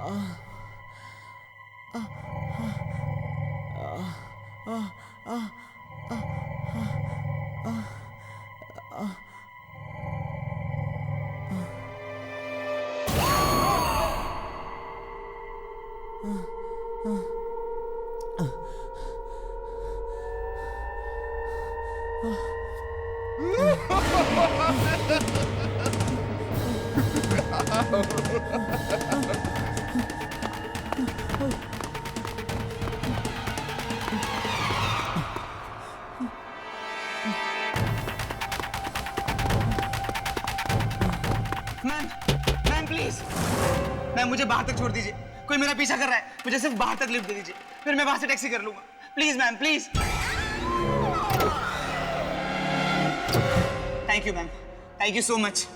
Ma'am please, ma'am मुझे बाहर तक छोड़ दीजिए। कोई मेरा पीछा कर रहा है, मुझे सिर्फ बाहर तक लिफ्ट दे दीजिए, फिर मैं वहां से टैक्सी कर लूंगा। Please ma'am, please. Thank you ma'am, thank you so much.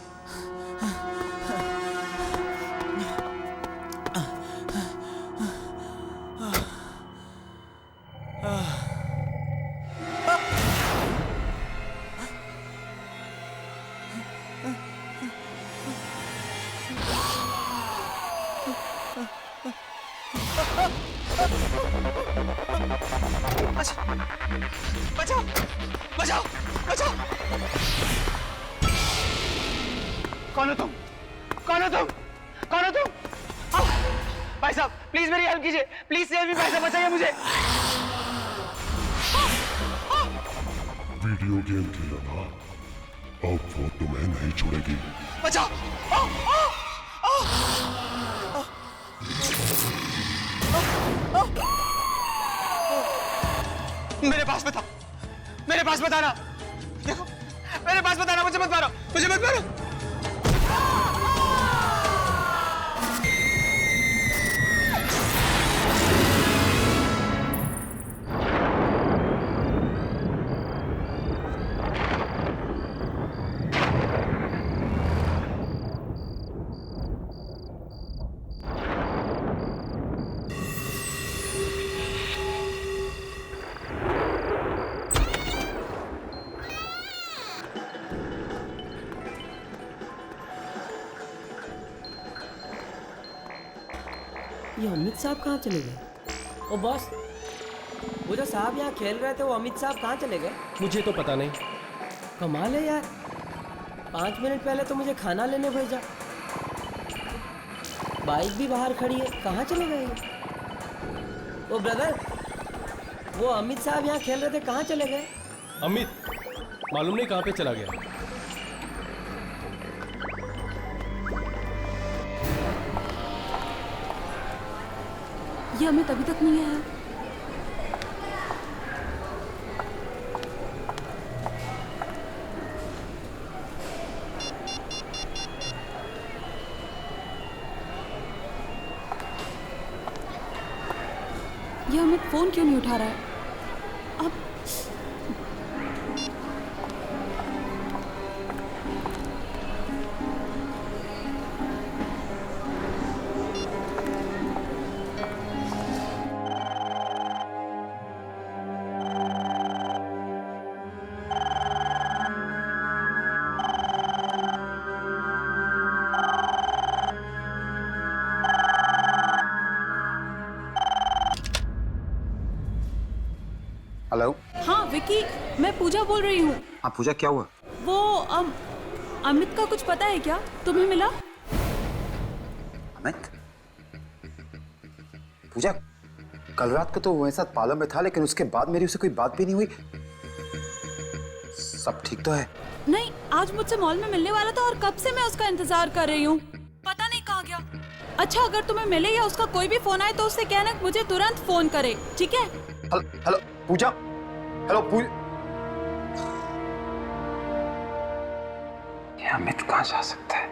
बचाओ बचाओ बचाओ। कौन हो तुम? कौन हो तुम? कौन हो तुम? भाई साहब प्लीज मेरी हेल्प कीजिए, प्लीज सेव मी, भाई साहब बचाइए मुझे। वीडियो गेम खेला ना, अब वो तुम्हें नहीं छोड़ेगी। बचाओ। मेरे पास बता, मेरे पास बताना। देखो मेरे पास बताना, मुझे मत मारो, मुझे मत मारो। ये अमित साहब कहाँ चले गए? ओ बॉस, वो जो साहब यहाँ खेल रहे थे वो अमित साहब कहाँ चले गए? मुझे तो पता नहीं। कमाल है यार, 5 मिनट पहले तो मुझे खाना लेने भेजा, बाइक भी बाहर खड़ी है, कहाँ चले गए? ओ ब्रदर, वो अमित साहब यहाँ खेल रहे थे, कहाँ चले गए? अमित मालूम नहीं कहाँ पे चला गया। ये अमित अभी तक नहीं आया। ये अमित फोन क्यों नहीं उठा रहा है? अब हेलो। हाँ विकी, मैं पूजा बोल रही हूँ। हाँ पूजा, क्या हुआ? वो अमित का कुछ पता है क्या? तुम्हें मिला? अमित? पूजा, कल रात को तो वो मेरे साथ पार्लर में था, लेकिन उसके बाद मेरी उससे कोई बात भी नहीं हुई। सब ठीक तो है? नहीं, आज मुझसे मॉल में मिलने वाला था और कब से मैं उसका इंतजार कर रही हूँ। पता नहीं कहाँ गया। अच्छा, अगर तुम्हें मिले या उसका कोई भी फोन आए तो उससे कहना मुझे तुरंत फोन करे, ठीक है? हेलो पूजा, हेलो पूजा। ये अमित कहाँ जा सकता है?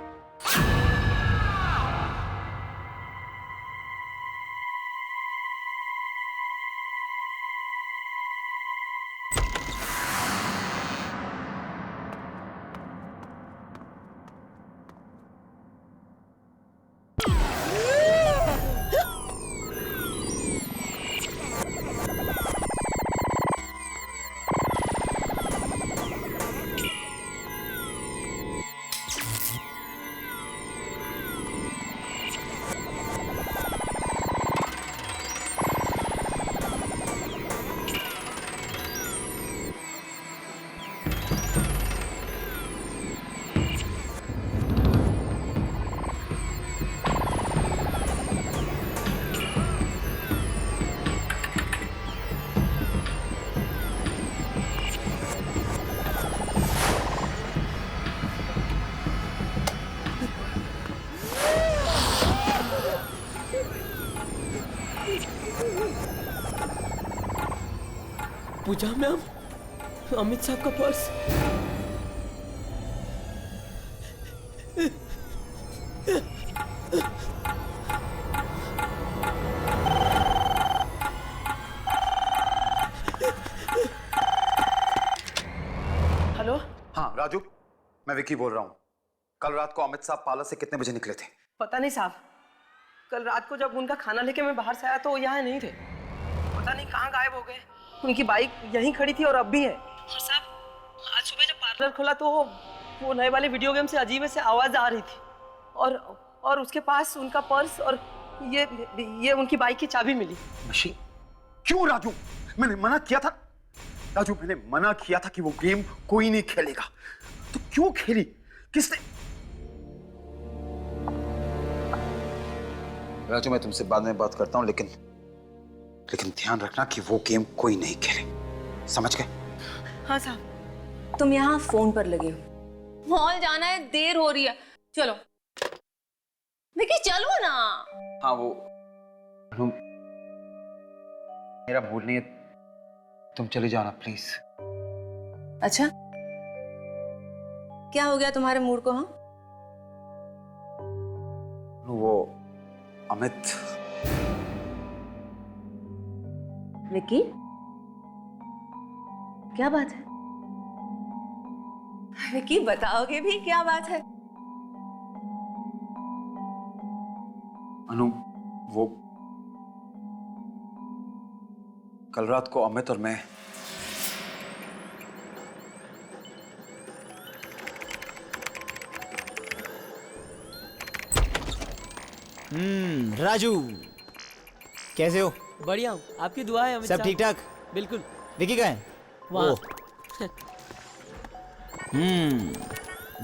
पूजा मैम, अमित साहब का पर्स। हेलो। हाँ राजू, मैं विकी बोल रहा हूँ। कल रात को अमित साहब पार्लर से कितने बजे निकले थे? पता नहीं साहब, कल रात को जब उनका खाना लेके मैं बाहर से आया तो वो यहाँ नहीं थे। पता नहीं कहाँ गायब हो गए। उनकी बाइक यहीं खड़ी थी और अब भी है। और साहब, आज सुबह जब पार्लर खोला तो वो नए वाले वीडियो गेम से अजीब से आवाज आ रही थी और उसके पास उनका पर्स और ये उनकी बाइक की चाबी मिली। मशीन? क्यों राजू? मैंने मना किया था राजू, मैंने मना किया था कि वो गेम कोई नहीं खेलेगा। तो क्यों खेली? किसने? राजू, मैं तुमसे बाद में बात करता हूं, लेकिन ध्यान रखना कि वो गेम कोई नहीं खेले, समझ गए? हाँ साहब। तुम यहाँ फोन पर लगे हो, मॉल जाना है, देर हो रही है, चलो। विकी चलो ना। हाँ वो मेरा मूड नहीं है, तुम चली जाना प्लीज। अच्छा, क्या हो गया तुम्हारे मूड को? हाँ, वो अमित। विकी क्या बात है? विकी बताओगे भी क्या बात है? अनु, वो कल रात को अमित और मैं राजू कैसे हो? बढ़िया हूँ, आपकी दुआ है अमित सब साहब। ठीक ठाक? बिल्कुल। विकी कहाँ है? वहाँ। ओह।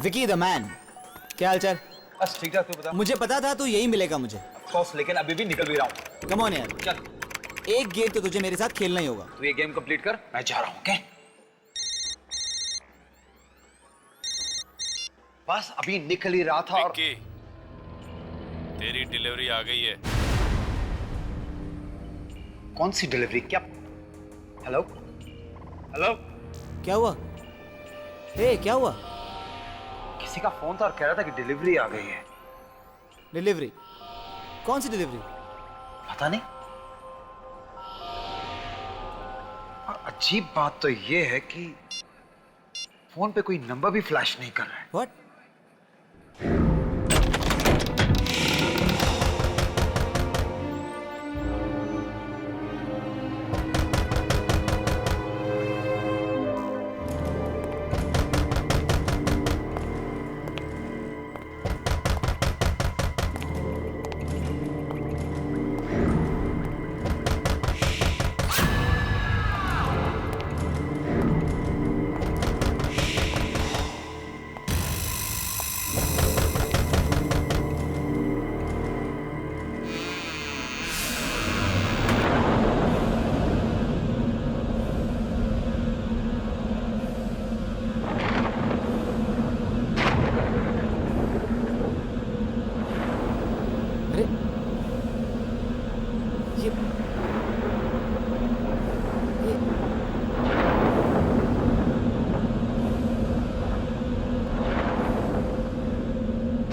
विकी द मैन, क्या हालचाल? बस ठीक ठाक। तू बता। मुझे पता था तू यही मिलेगा मुझे। बॉस, लेकिन अभी भी निकल भी रहा हूँ। कम ऑन यार, चल, एक गेम तो तुझे मेरे साथ खेलना ही होगा। तू ये गेम कंप्लीट कर, मैं जा रहा हूँ। ओके? बस अभी निकल ही रहा था और विक्की, तेरी डिलीवरी आ गई है। कौन सी डिलीवरी? क्या? हेलो हेलो, क्या हुआ? हे, क्या हुआ? किसी का फोन था और कह रहा था कि डिलीवरी आ गई है। डिलीवरी? कौन सी डिलीवरी? पता नहीं। और अजीब बात तो ये है कि फोन पे कोई नंबर भी फ्लैश नहीं कर रहा है। व्हाट? अरे ये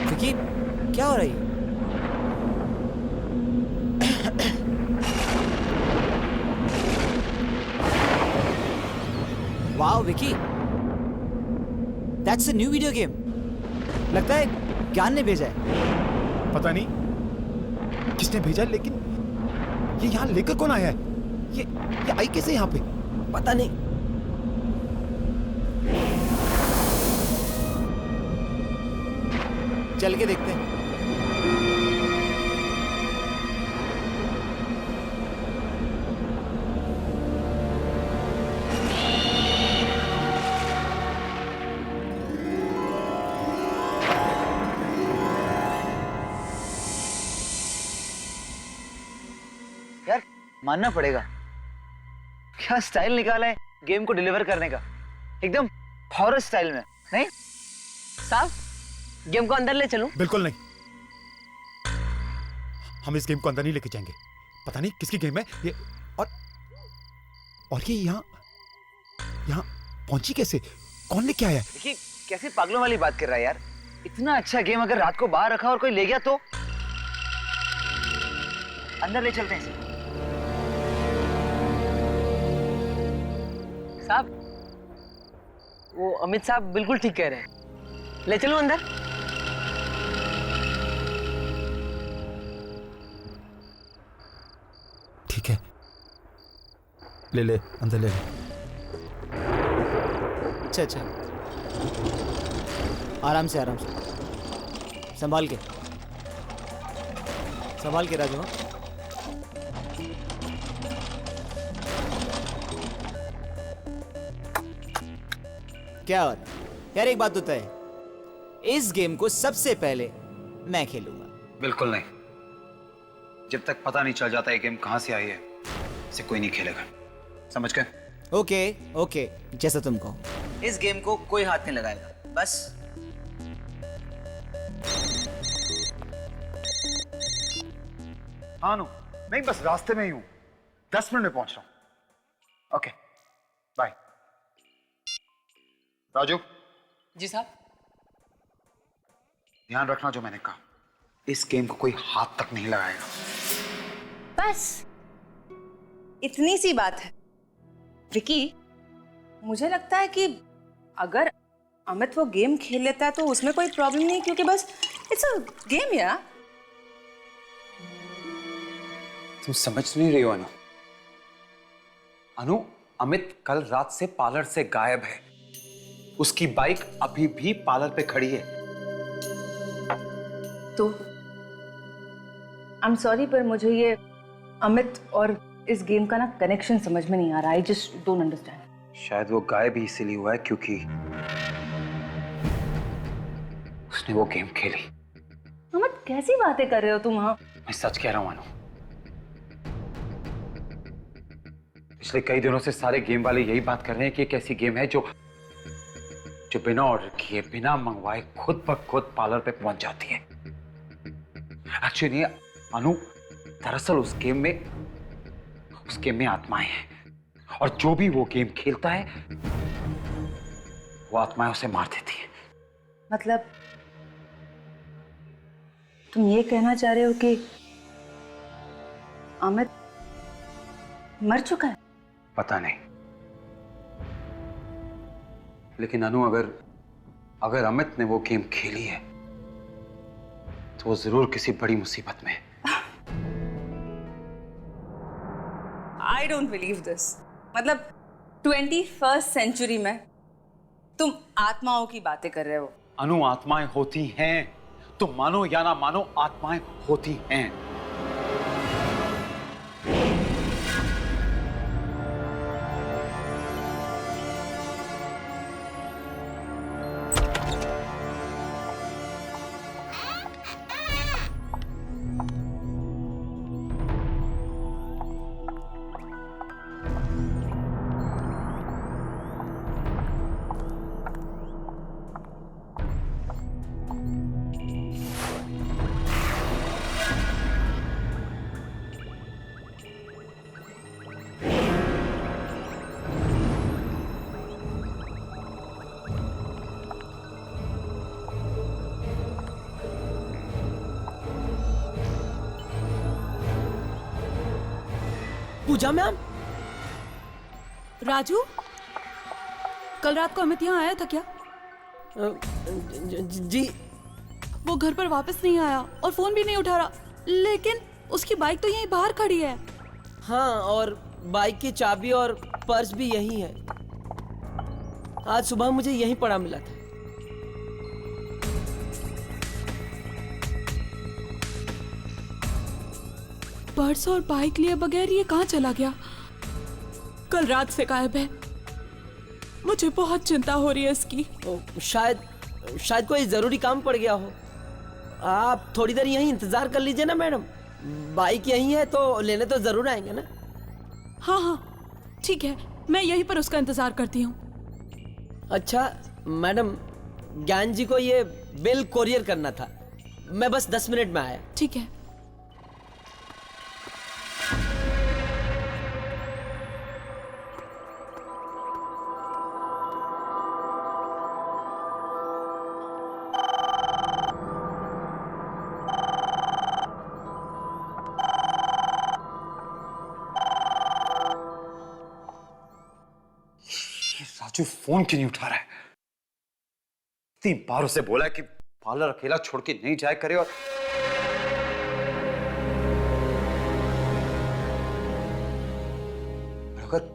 विकी, क्या हो रहा है? Wow Vicky, that's a new video game. लगता है ज्ञान ने भेजा है। पता नहीं किसने भेजा, लेकिन ये यहाँ लेकर कौन आया है? ये आई कैसे यहाँ पे? पता नहीं। चल के देखते हैं। यार मानना पड़ेगा, क्या स्टाइल निकाला है गेम को डिलीवर करने का, एकदम हॉरर स्टाइल में। नहीं साहब, गेम को अंदर ले चलूं? बिल्कुल नहीं, हम इस गेम को अंदर नहीं लेके जाएंगे। पता नहीं किसकी गेम है ये, और ये यहाँ पहुंची कैसे? कौन लेके आया? देखिए कैसी पागलों वाली बात कर रहा है यार। इतना अच्छा गेम अगर रात को बाहर रखा और कोई ले गया तो? अंदर ले चलते हैं इसे। साहब, वो अमित साहब बिल्कुल ठीक कह रहे हैं। ले चलो अंदर। ठीक है, ले ले, अंदर ले ले। अच्छा अच्छा, आराम से संभाल के राजू। हाँ? क्या बात यार, एक बात तो तय है, इस गेम को सबसे पहले मैं खेलूंगा। बिल्कुल नहीं। जब तक पता नहीं चल जाता ये गेम कहां से आई है, इसे कोई नहीं खेलेगा। समझ गए? ओके ओके, जैसा तुम कहो। इस गेम को कोई हाथ नहीं लगाएगा, बस। हाँ नो, नहीं बस रास्ते में ही हूं, 10 मिनट में पहुंच रहा हूं। Okay bye. राजू जी साहब। ध्यान रखना जो मैंने कहा, इस गेम को कोई हाथ तक नहीं लगाएगा। बस इतनी सी बात है। विकी, मुझे लगता है कि अगर अमित वो गेम खेल लेता है तो उसमें कोई प्रॉब्लम नहीं, क्योंकि बस इट्स अ गेम यार। तुम समझ नहीं रही हो अनु। अनु, अमित कल रात से पार्लर से गायब है। उसकी बाइक अभी भी पार्लर पे खड़ी है। तो आई एम सॉरी, पर मुझे ये अमित और इस गेम का ना कनेक्शन समझ में नहीं आ रहा। I just don't understand. शायद वो गायब ही इसीलिए हुआ है क्योंकि उसने वो गेम खेली। अमित, कैसी बातें कर रहे हो तुम? वहां मैं सच कह रहा हूं अनु। पिछले कई दिनों से सारे गेम वाले यही बात कर रहे हैं कि एक ऐसी गेम है जो बिना ऑर्डर किए, बिना मंगवाए खुद ब खुद पार्लर पे पहुंच जाती है। एक्चुअली अनु, दरअसल उस गेम में आत्माएं हैं, और जो भी वो गेम खेलता है वो आत्माएं उसे मार देती है। मतलब तुम ये कहना चाह रहे हो कि अमित मर चुका है? पता नहीं, लेकिन अनु अगर अमित ने वो गेम खेली है तो वो जरूर किसी बड़ी मुसीबत में है। I don't believe this. मतलब 21st सेंचुरी में तुम आत्माओं की बातें कर रहे हो? अनु, आत्माएं होती हैं, तुम मानो या ना मानो, आत्माएं होती हैं। पूजा मैम। राजू, कल रात को अमित यहाँ आया था क्या? जी। वो घर पर वापस नहीं आया और फोन भी नहीं उठा रहा, लेकिन उसकी बाइक तो यहीं बाहर खड़ी है। हाँ, और बाइक की चाबी और पर्स भी यहीं है। आज सुबह मुझे यहीं पड़ा मिला था। पर्स और बाइक लिए बगैर ये कहाँ चला गया? कल रात से गायब है। मुझे बहुत चिंता हो रही है इसकी। शायद कोई जरूरी काम पड़ गया हो। आप थोड़ी देर यहीं इंतजार कर लीजिए ना मैडम। बाइक यहीं है तो लेने तो जरूर आएंगे ना। हाँ हाँ ठीक है, मैं यहीं पर उसका इंतजार करती हूँ। अच्छा मैडम, ज्ञान जी को ये बिल कोरियर करना था। मैं बस 10 मिनट में आया। ठीक है। राजू फोन क्यों नहीं उठा रहा है? इतनी बार उसे बोला कि पार्लर अकेला छोड़ के नहीं जाया करे, और अगर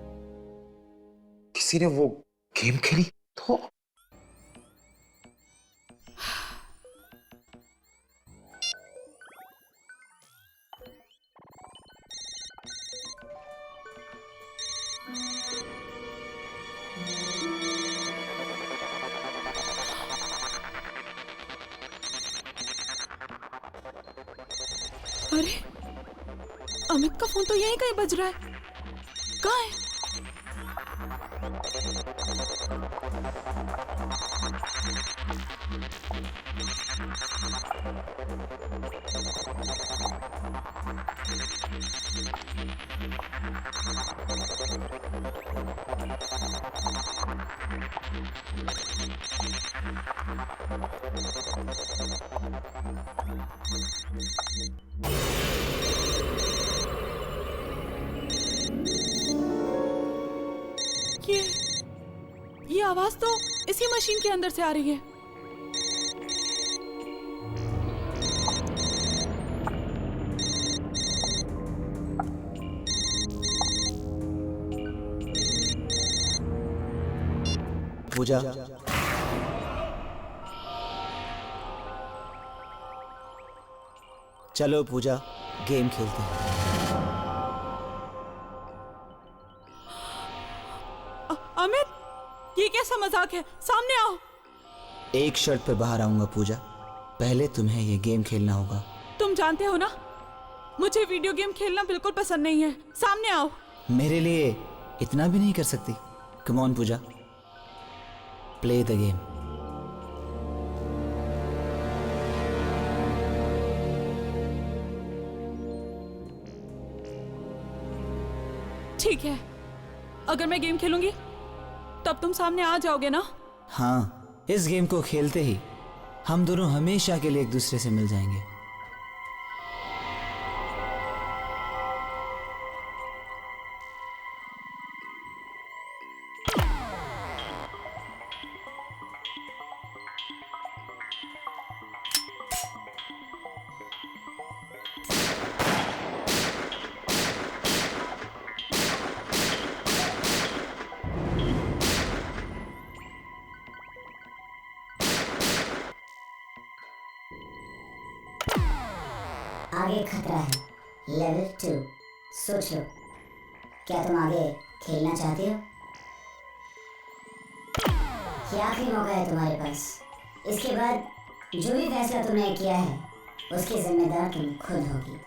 किसी ने वो गेम खेली तो अरे अमित का फोन तो यहीं कहीं बज रहा है। कहाँ है? ये आवाज तो इसी मशीन के अंदर से आ रही है। पूजा, चलो पूजा, गेम खेलते हैं। अमित, ये कैसा मजाक है? सामने आओ। एक शर्त पर बाहर आऊंगा पूजा, पहले तुम्हें ये गेम खेलना होगा। तुम जानते हो ना, मुझे वीडियो गेम खेलना बिल्कुल पसंद नहीं है। सामने आओ। मेरे लिए इतना भी नहीं कर सकती? Come on Pooja, play the game. ठीक है, अगर मैं गेम खेलूंगी तब तुम सामने आ जाओगे ना? हाँ, इस गेम को खेलते ही हम दोनों हमेशा के लिए एक दूसरे से मिल जाएंगे। आगे खतरा है, लेवल 2। सोच लो, क्या तुम आगे खेलना चाहते हो? ये आखिरी मौका है तुम्हारे पास। इसके बाद जो भी फैसला तुमने किया है उसकी जिम्मेदार तुम खुद होगी।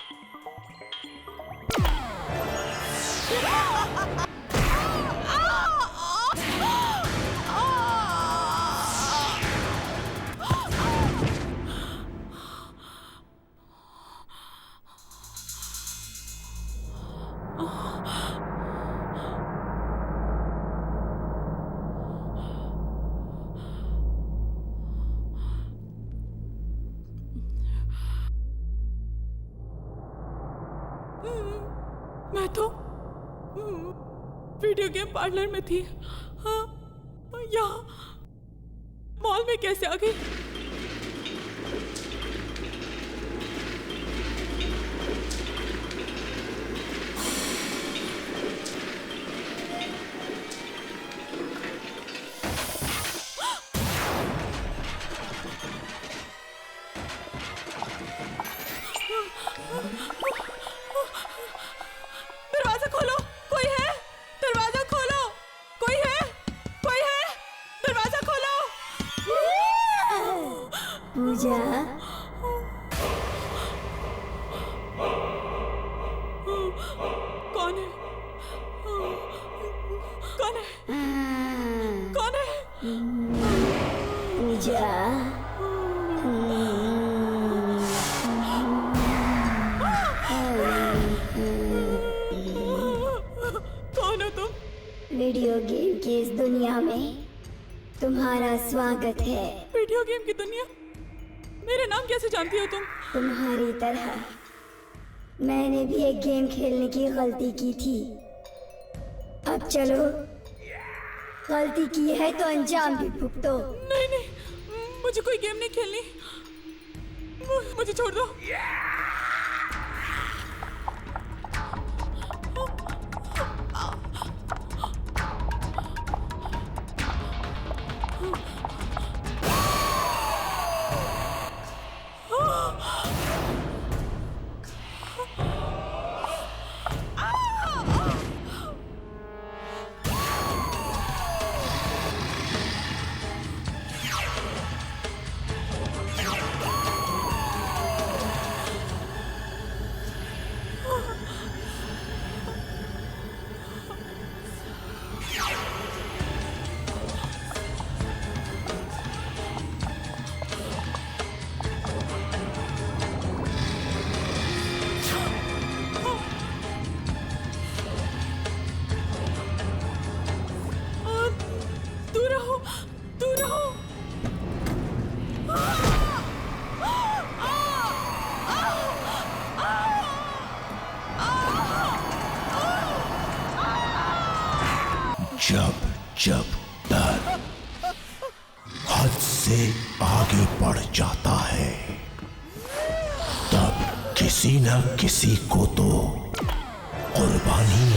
मैं तो वीडियो गेम पार्लर में थी। हाँ, यहाँ मॉल में कैसे आ गई? दरवाजा खोलो, कोई है? दरवाजा खोलो, कोई है? कोई है? दरवाजा खोलो। पूजा, कौन है? कौन है? कौन है? पूजा, कौन हो तुम? वीडियो गेम की इस दुनिया में तुम्हारा स्वागत है। वीडियो गेम की दुनिया? मेरे नाम कैसे जानती हो तुम? तुम्हारी तरह मैंने भी एक गेम खेलने की गलती की थी। अब चलो गलती की है तो अंजाम भी भुगतो। नहीं नहीं, मुझे कोई गेम नहीं खेलनी, मुझे छोड़ दो। जब जब डर हद से आगे बढ़ जाता है, तब किसी न किसी को तो कुर्बानी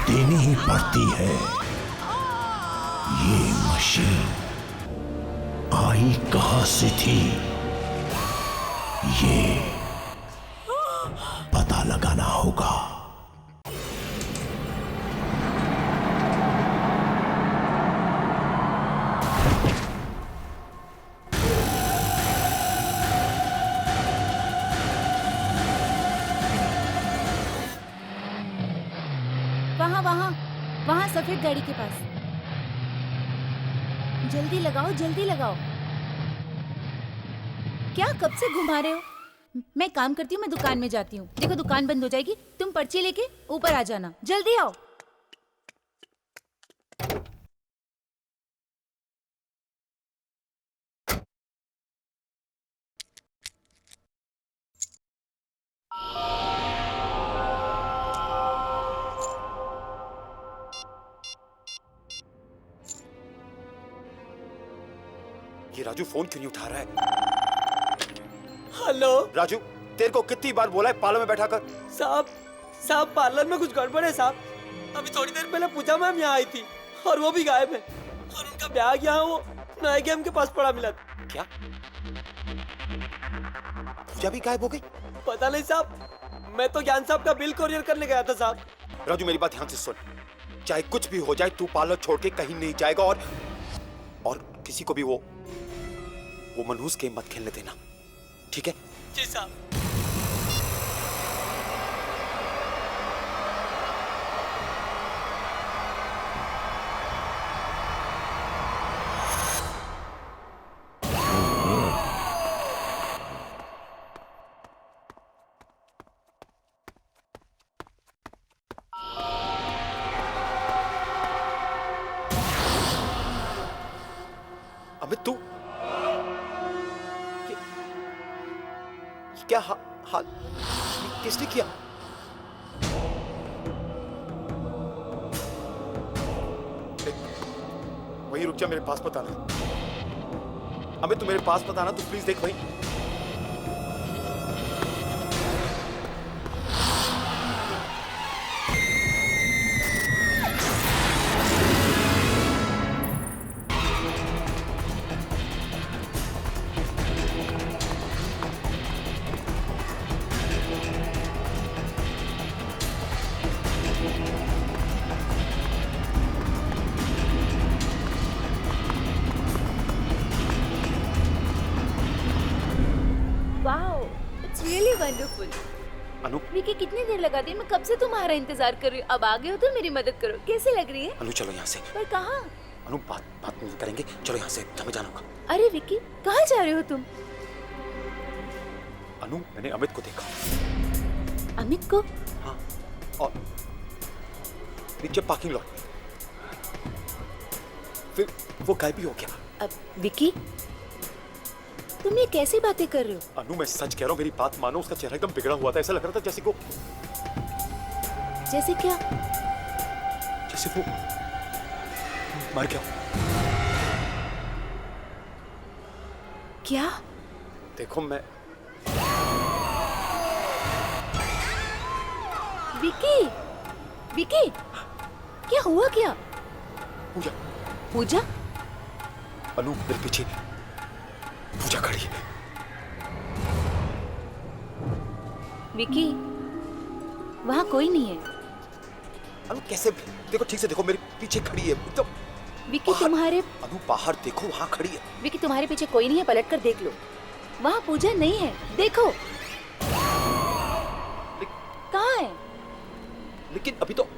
देनी ही पड़ती है। ये मशीन आई कहां से थी, ये पता लगाना होगा। वहाँ सफेद गाड़ी के पास। जल्दी लगाओ, जल्दी लगाओ। क्या कब से घुमा रहे हो? मैं काम करती हूँ, मैं दुकान में जाती हूँ। देखो दुकान बंद हो जाएगी, तुम पर्ची लेके ऊपर आ जाना। जल्दी आओ। ये राजू फोन क्यों नहीं उठा रहा है? हेलो राजू, तेरे को कितनी बार बोला है पार्लर में बैठा कर? साहब पार्लर में कुछ गड़बड़ है साहब। अभी थोड़ी देर पहले पूजा मैम यहाँ आई थी और वो भी गायब है, और उनका बैग यहाँ वो नए गेम के पास पड़ा मिला। क्या पूजा भी गायब हो गई? पता नहीं साहब, मैं तो ज्ञान साहब का बिल कोरियर करने गया था साहब। राजू मेरी बात ध्यान से सुन, चाहे कुछ भी हो जाए तू पार्लर छोड़ के कहीं नहीं जाएगा, और किसी को भी वो मनहूस गेम मत खेलने देना, ठीक है? जी साहब। अमित तू क्या हाल किसने किया? वहीं रुक जा, मेरे पास मत आना। अमित तू मेरे पास मत आना, तू प्लीज देख वहीं। अनु, विकी कितनी देर लगा दी? मैं कब से तुम्हारा इंतजार कर रही हूँ। अब आ गए हो तो मेरी मदद करो। कैसे लग रही है? अनु चलो यहाँ से। पर कहाँ? अनु बात नहीं करेंगे, चलो यहाँ से, हमें जाना होगा। अरे विकी कहाँ जा रहे हो तुम? अनु मैंने अमित को देखा। अमित को? हाँ, और नीचे पार्किंग लॉट में, फिर वो गायब भी हो गया। अब विकी तुम ये कैसी बातें कर रहे हो? अनु मैं सच कह रहा हूँ, मेरी बात मानो, उसका चेहरा एकदम बिगड़ा हुआ था। ऐसा लग रहा था जैसे को जैसे क्या? जैसे वो मर गया हूं। क्या? देखो मैं विकी, विकी, क्या हुआ क्या? पूजा, पूजा? अनु मेरे पीछे पूजा खड़ी है। विकी, वहाँ कोई नहीं है। अनु कैसे? देखो ठीक से देखो, मेरे पीछे खड़ी है एकदम। विकी तुम्हारे अनु बाहर देखो, वहाँ खड़ी है। विकी तुम्हारे पीछे कोई नहीं है, पलट कर देख लो। वहाँ पूजा नहीं है, देखो। कहाँ है? लेकिन अभी तो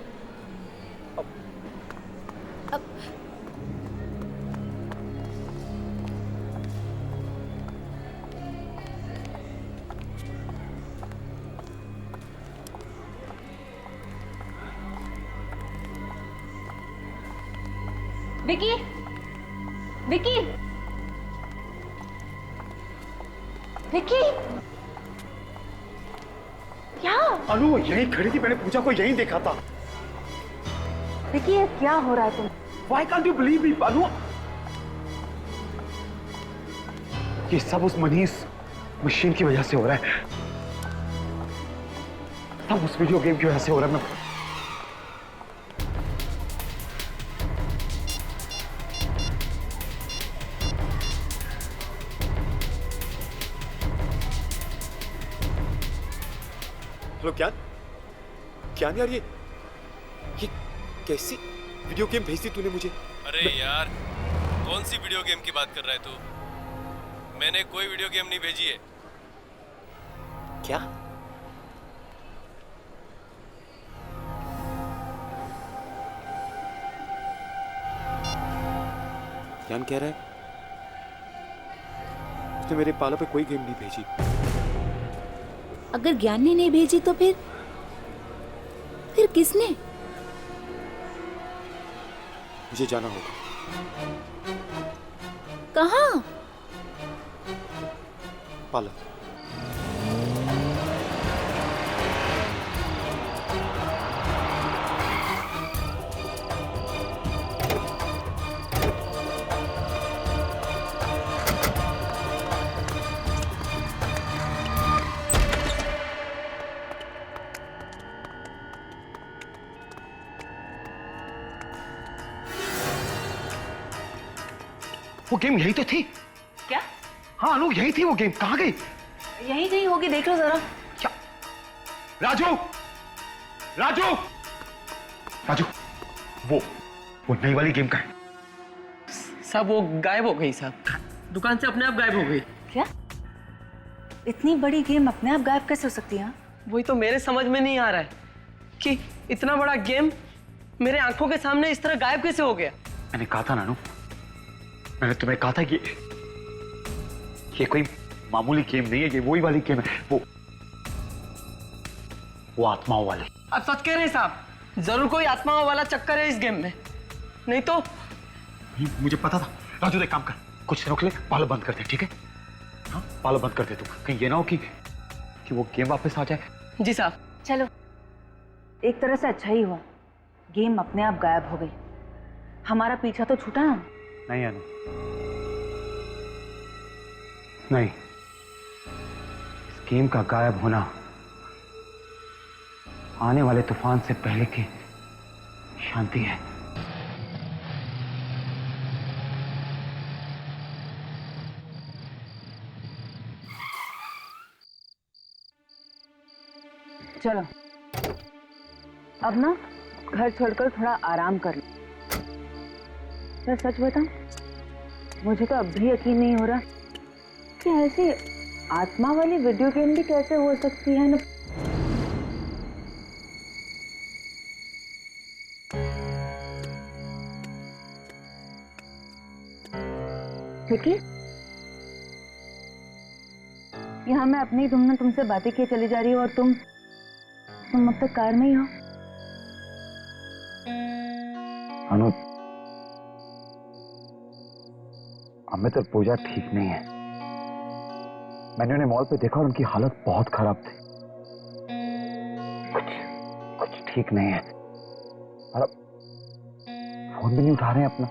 विकी, विकी, विकी, क्या? अनु वो यहीं खड़ी थी, मैंने पूजा को यहीं देखा था। विकी, ये क्या हो रहा है तुम? Why can't you believe me, अनु? ये सब उस मनीष मशीन की वजह से हो रहा है। सब उस वीडियो गेम की वजह से हो रहा है। मैं हेलो ज्ञान, ज्ञान यार, ये कैसी वीडियो गेम भेजी तूने मुझे? अरे यार, कौन सी वीडियो गेम की बात कर रहा है तू? मैंने कोई वीडियो गेम नहीं भेजी है। क्या? ज्ञान कह रहा है उसने मेरे पाला पे कोई गेम नहीं भेजी। अगर ज्ञान ने नहीं भेजी तो फिर किसने? मुझे जाना होगा। कहाँ? पाला। वो गेम यही तो थी। क्या? हाँ अनु, यही थी वो गेम। कहाँ गई? यही कहीं होगी, देख लो जरा। क्या? राजू, राजू, राजू, वो नई वाली गेम का है। साहब वो गायब हो गई साहब, दुकान से अपने आप गायब हो गई। क्या? इतनी बड़ी गेम अपने आप गायब कैसे हो सकती है? वही तो मेरे समझ में नहीं आ रहा है कि इतना बड़ा गेम मेरे आंखों के सामने इस तरह गायब कैसे हो गया। मैंने कहा था नानू, मैंने तुम्हें कहा था कि ये कोई मामूली गेम नहीं है, ये वही वाली गेम है, वो आत्माओं वाली। आप सच कह रहे हैं साहब? जरूर कोई आत्माओं वाला चक्कर है इस गेम में, नहीं तो। मुझे पता था। राजू एक काम कर, कुछ रोक ले, पालो बंद कर दे, ठीक है? हाँ पालो बंद कर दे तू, कहीं ये ना हो कि वो गेम वापस आ जाए। जी साहब। चलो, एक तरह से अच्छा ही हुआ, गेम अपने आप गायब हो गई। हमारा पीछा तो छूटा ना। नहीं अनु, नहीं, इस गेम का गायब होना आने वाले तूफान से पहले की शांति है। चलो अब ना घर छोड़कर थोड़ा आराम कर लो। मैं सच बताऊं, मुझे तो अब भी यकीन नहीं हो रहा कि ऐसी आत्मा वाली वीडियो गेम भी कैसे हो सकती है ना। ठीक है, यहाँ मैं अपनी धुन में तुमसे बातें किए चली जा रही हूँ और तुम अब तक कार में ही हो। अनु, अमित और पूजा ठीक नहीं है। मैंने उन्हें मॉल पे देखा और उनकी हालत बहुत खराब थी। कुछ ठीक नहीं है। और अब फोन भी नहीं उठा रहे हैं अपना।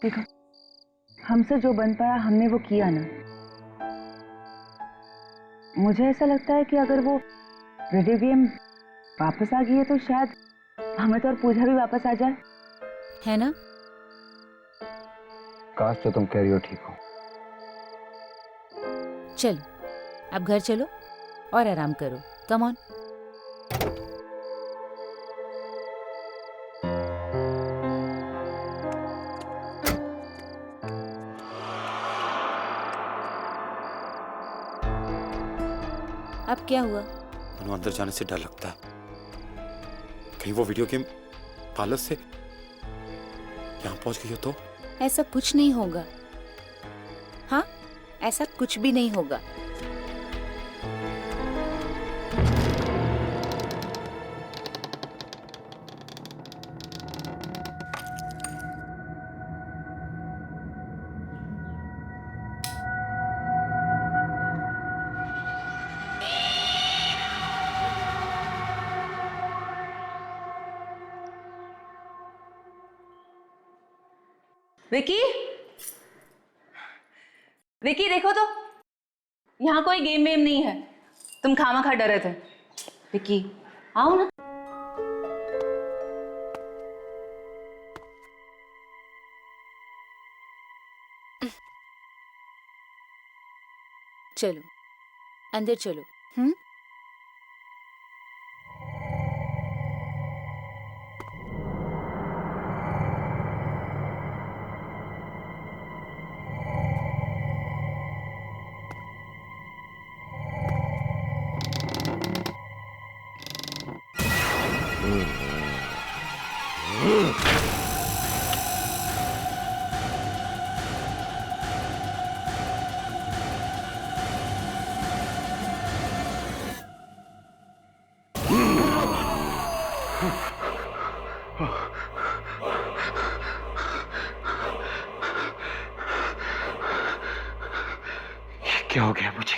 देखो, हमसे जो बन पाया हमने वो किया ना। मुझे ऐसा लगता है कि अगर वो वीडियो गेम वापस आ गई है तो शायद हमें तो और पूजा भी वापस आ जाए, है ना? काश जो तुम कह रही हो ठीक हो। चलो अब घर चलो और आराम करो। Come on. अब क्या हुआ? मनु, अंदर जाने से डर लगता है। कहीं वो वीडियो गेम पार्लर से यहाँ पहुंच गई हो तो? ऐसा कुछ नहीं होगा। हाँ, ऐसा कुछ भी नहीं होगा। विकी, विकी देखो तो, यहाँ कोई गेम वेम नहीं है। तुम खामखा डरे थे। विकी आओ ना। चलो अंदर चलो। हम्म। क्या हो गया मुझे?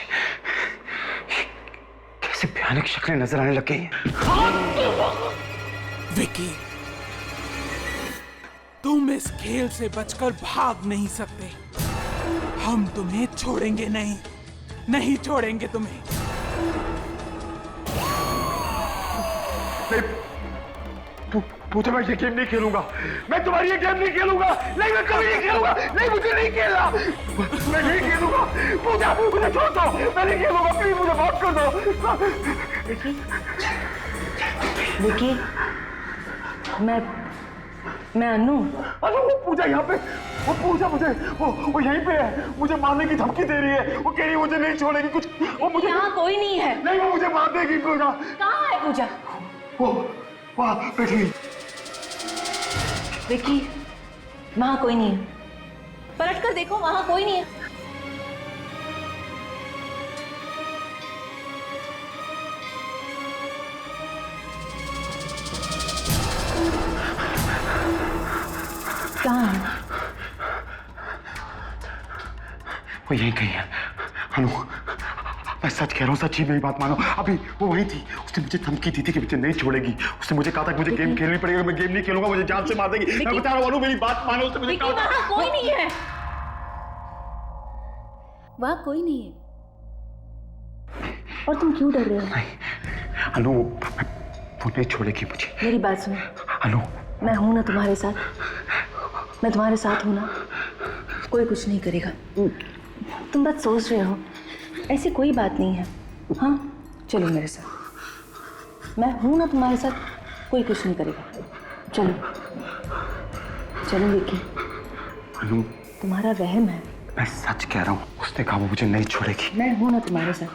कैसे भयानक शक्लें नजर आने लग गई हैं। विकी, तुम इस खेल से बचकर भाग नहीं सकते। हम तुम्हें छोड़ेंगे नहीं, नहीं छोड़ेंगे तुम्हें। पूजा, मैं ये गेम नहीं खेलूंगा। मैं तुम्हारी ये गेम नहीं खेलूंगा। नहीं, मैं कभी नहीं खेलूंगा। नहीं, मुझे नहीं खेलना। मैं नहीं खेलूंगा। पूजा, मुझे छोड़ दो। मैं नहीं खेलूंगा। प्लीज मुझे माफ कर दो। विकी, मैं अनु। अनु, वो पूजा यहाँ पे, वो पूजा मुझे, वो यहीं पे है। मुझे मारने की धमकी दे रही है। वो कह रही है मुझे नहीं छोड़ेगी कुछ। वो मुझे, यहाँ कोई नहीं है। नहीं, वो मुझे मार देगी। पूजा कहाँ है? पूजा वो वहाँ बैठी हुई। विकी, वहाँ कोई नहीं है। पलट कर देखो, वहाँ कोई नहीं है। कहाँ है? वो यहीं कहीं है। अनु, मैं सच कह रहा हूँ, सच्ची मेरी बात मानो। अभी वो वहीं थी। उसने मुझे धमकी दी थी कि मुझे नहीं छोड़ेगी। उसने मुझे कहा था कि मुझे गेम खेलनी पड़ेगी। मैं गेम नहीं खेलूंगा, मुझे जान से मार देगी। मैं बता रहा हूँ अनु, मेरी बात मानो। उसने मुझे कहा था। वहाँ कोई नहीं है। वहाँ कोई नहीं है। और तुम क्यों डर रहे हो? नहीं अनु, वो नहीं छोड़ेगी मुझे। मेरी बात सुनो अनु, मैं हूं ना तुम्हारे साथ। मैं तुम्हारे साथ हूं ना। कोई कुछ नहीं करेगा। तुम बस सोच रहे हो, ऐसी कोई बात नहीं है। हाँ, चलो मेरे साथ। मैं हूं ना तुम्हारे साथ, कोई कुछ नहीं करेगा। चलो चलो विकी। अनु, तुम्हारा वहम है। मैं सच कह रहा हूँ। उसने कहा वो मुझे नहीं छोड़ेगी। मैं हूं ना तुम्हारे साथ,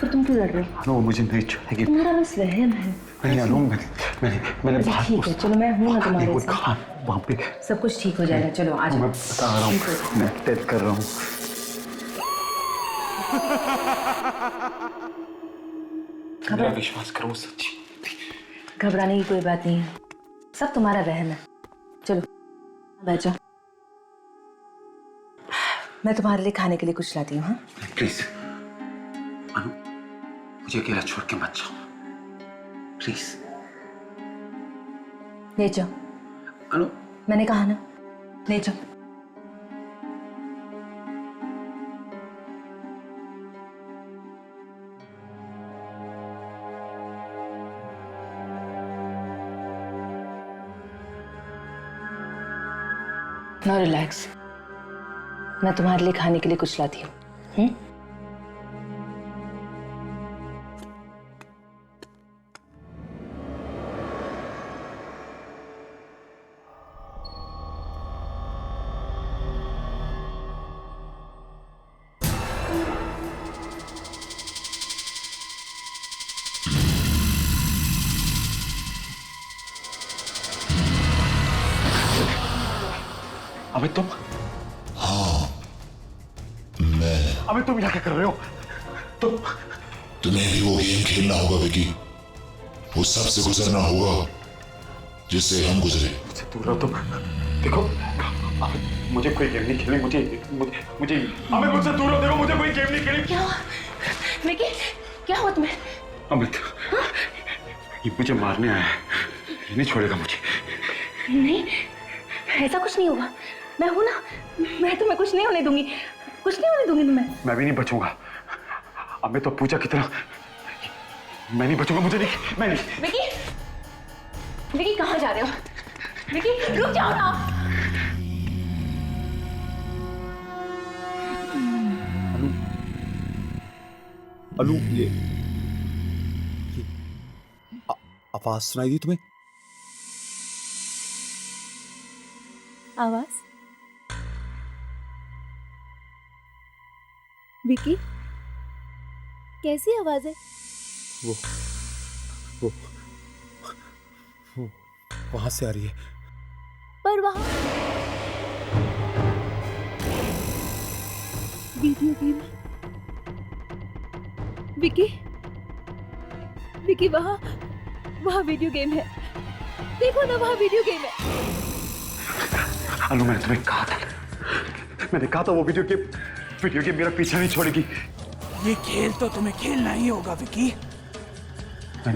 फिर तुम क्यों लड़ रहे हो? अनु, वो मुझे नहीं छोड़ेगी। तुम्हारा बस वहम है। नहीं अनु, मैंने अच्छा, ठीक है, चलो मैं हूं ना तुम्हारे साथ। वहाँ पे सब कुछ ठीक हो जाएगा। चलो आ जाओ। मैं बता रहा हूँ, मैं टेस्ट कर रहा हूँ। मेरा विश्वास करो, सच्ची। घबराने की कोई बात नहीं है, सब तुम्हारा वहम है। चलो बैठ जाओ, मैं तुम्हारे लिए खाने के लिए कुछ लाती हूँ। हाँ प्लीज अनु, मुझे अकेला छोड़ के मत जाओ, प्लीज। ले जाओ। अनु मैंने कहा ना, ले जाओ। नो रिलैक्स, मैं तुम्हारे लिए खाने के लिए कुछ लाती हूँ। अबे तुम? हाँ मैं। अबे तुम यहाँ क्या कर रहे हो? तुम्हें भी वो गेम खेलना होगा विकी, वो सबसे गुजरना होगा जिससे हम गुजरे। मुझसे दूर रहो तुम। देखो अबे मुझे कोई गेम नहीं खेलनी, मुझे अबे मुझसे दूर रहो। देखो मुझे कोई गेम नहीं खेलनी। क्या हुआ विकी? क्या हुआ तुम्हें? अमित ये मुझे मारने आया है, ये नहीं छोड़ेगा मुझे। नहीं, ऐसा कुछ नहीं होगा। मैं हूं ना, मैं तुम्हें कुछ नहीं होने दूंगी, कुछ नहीं होने दूंगी तुम्हें। मैं भी नहीं बचूंगा। अब मैं तो पूजा की तरह मैं नहीं बचूंगा। मुझे नहीं, मैं नहीं। विकी, विकी कहाँ जा रहे हो? विकी रुक जाओ ना। अनु ये आवाज सुनाई दी तुम्हें? आवाज? विकी, कैसी आवाज है? वो वहां से आ रही है। पर वहां वीडियो गेम है। विकी, विकी वहां वीडियो गेम है। देखो ना, वहां वीडियो गेम है। अनु मैंने तुम्हें कहा था वो वीडियो गेम मेरा पीछा नहीं छोड़ेगी। ये खेल तो तुम्हें खेलना ही होगा विकी। मैं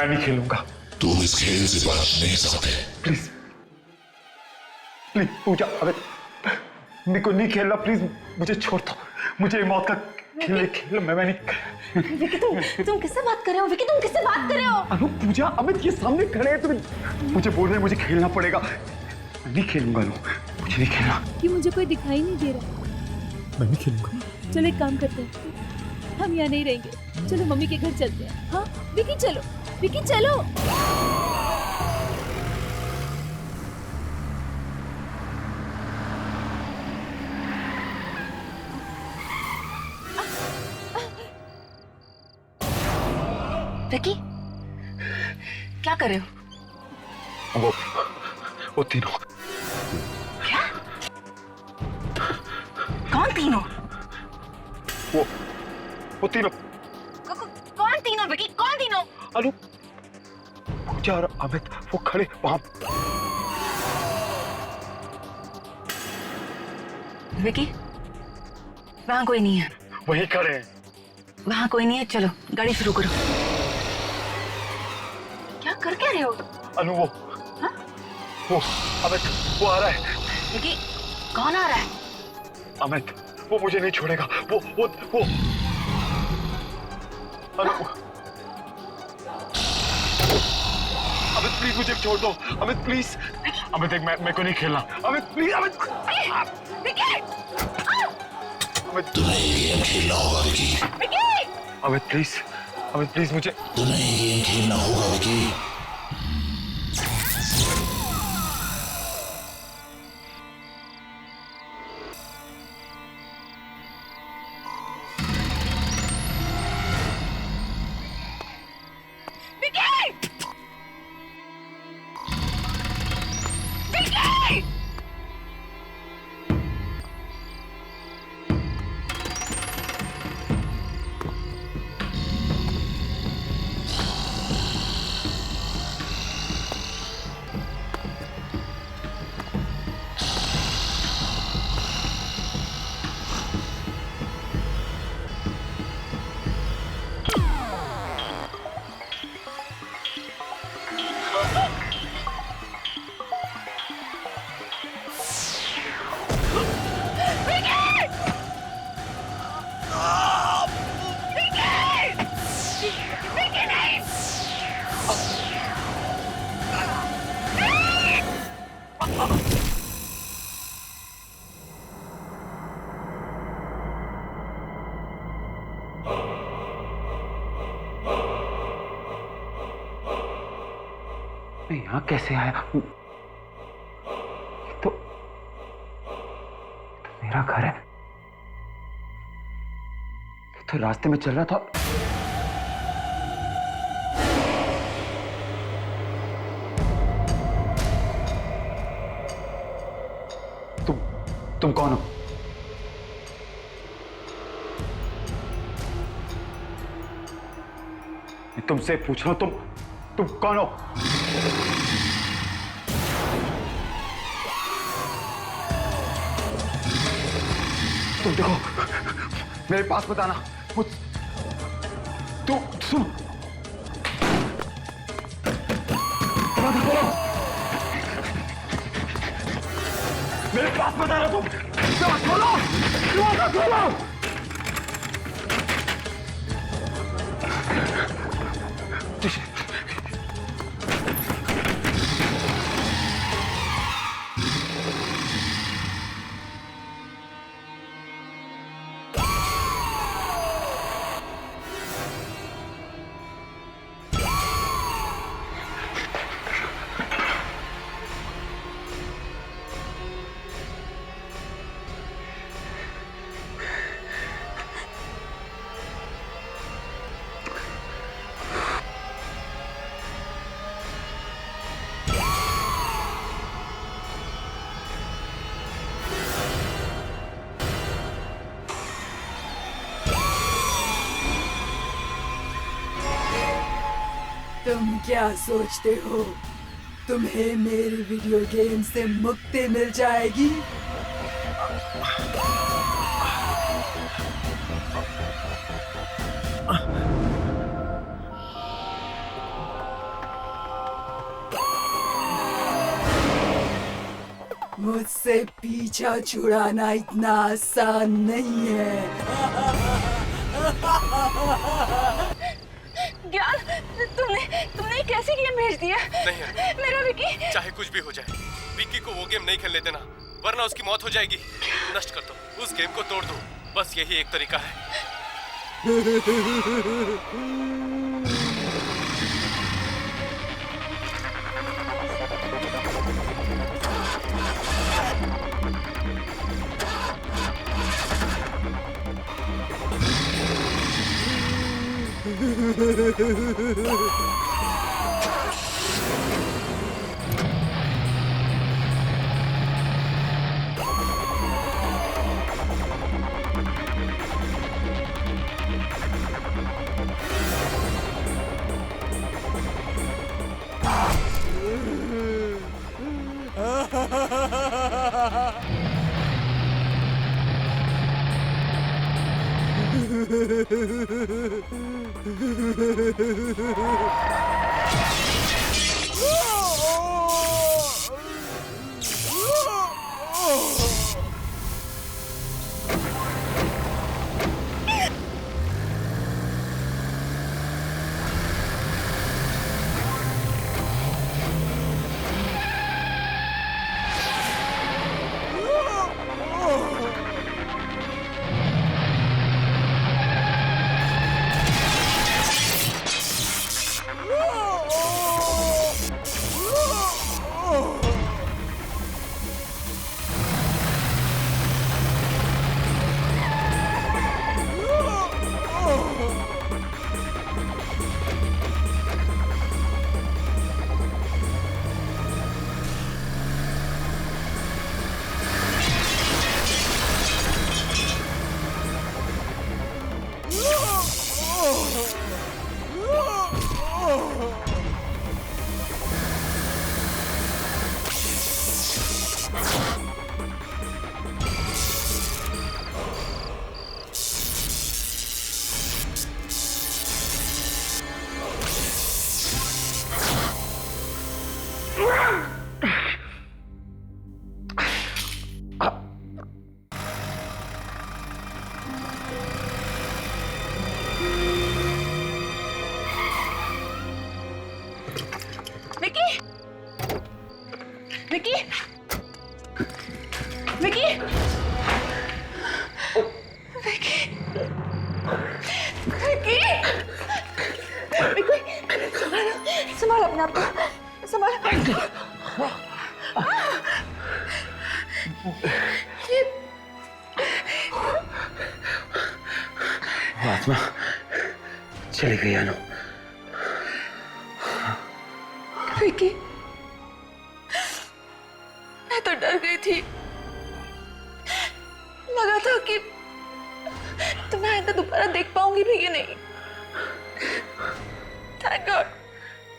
नहीं खेलूंगा। तुम इस खेल से बच नहीं सकते। प्लीज पूजा, अबे मेरे को नहीं खेलना। प्लीज मुझे छोड़ दो। मुझे मौत का खेल मैं नहीं। विकी तुम किससे बात कर रहे हो? विकी तुम किससे बात कर रहे हो? अनु पूजा, अमित ये सामने खड़े हैं, तुम्हें मुझे बोल रहे हैं मुझे खेलना पड़ेगा। मैं नहीं खेलूंगा अनु, मुझे नहीं खेलना। कि मुझे कोई दिखाई नहीं दे रहा। मैं नहीं खेलूंगा। चलो एक काम करते हैं, हम यहाँ नहीं रहेंगे। चलो मम्मी के घर चलते हैं। हाँ विकी चलो, विकी चलो। विकी क्या कर रहे हो? वो तीनों। क्या? कौन तीनों? वो तीनों। कौन तीनों विकी? कौन तीनों? अनु, पूजा और अमित वो खड़े वहां। विकी वहां कोई नहीं है। वहीं खड़े हैं। वहां कोई नहीं है, चलो गाड़ी शुरू करो। क्या कर क्या रहे हो? अनु वो अमित वो आ रहा है। विकी कौन आ रहा है? अमित वो मुझे नहीं छोड़ेगा। वो अनु, अमित प्लीज मुझे छोड़ दो। अमित प्लीज। अमित देख मैं को नहीं खेलना। अमित प्लीज। अमित तुम्हें ये गेम खेलना होगा विकी। अमित प्लीज, अमित प्लीज मुझे। तुम्हें ये गेम खेलना होगा विकी। मैं यहाँ कैसे आया? तो मेरा घर है। तो रास्ते में चल रहा था। तुम कौन हो? मैं तुमसे पूछ रहा हूं, तुम कौन हो? तुम देखो, मेरे पास मत आना। तू सुन, दरवाजा खोलो। मेरे पास मत आना तुम। दरवाजा खोलो, दरवाजा खोलो। तुम क्या सोचते हो तुम्हें मेरी वीडियो गेम से मुक्ति मिल जाएगी? मुझसे पीछा छुड़ाना इतना आसान नहीं है। ज्ञान, तुमने कैसे गेम भेज दिया? नहीं मेरा विकी। चाहे कुछ भी हो जाए, विकी को वो गेम नहीं खेलने देना, वरना उसकी मौत हो जाएगी। नष्ट कर दो, उस गेम को तोड़ दो, बस यही एक तरीका है। संभाल अपने आप को, संभाल। आत्मा चली गई अनु। विकी, मैं तो डर गई थी। लगा था कि तुम्हें आइंदा दोबारा देख पाऊंगी भी कि नहीं। Thank God.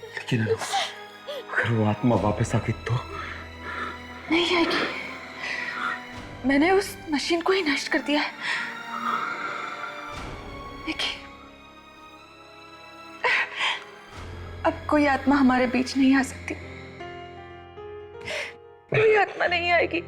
लेकिन अगर वो आत्मा वापस आ गई तो? नहीं आएगी। मैंने उस मशीन को ही नष्ट कर दिया है। देखिए, अब कोई आत्मा हमारे बीच नहीं आ सकती। कोई आत्मा नहीं आएगी।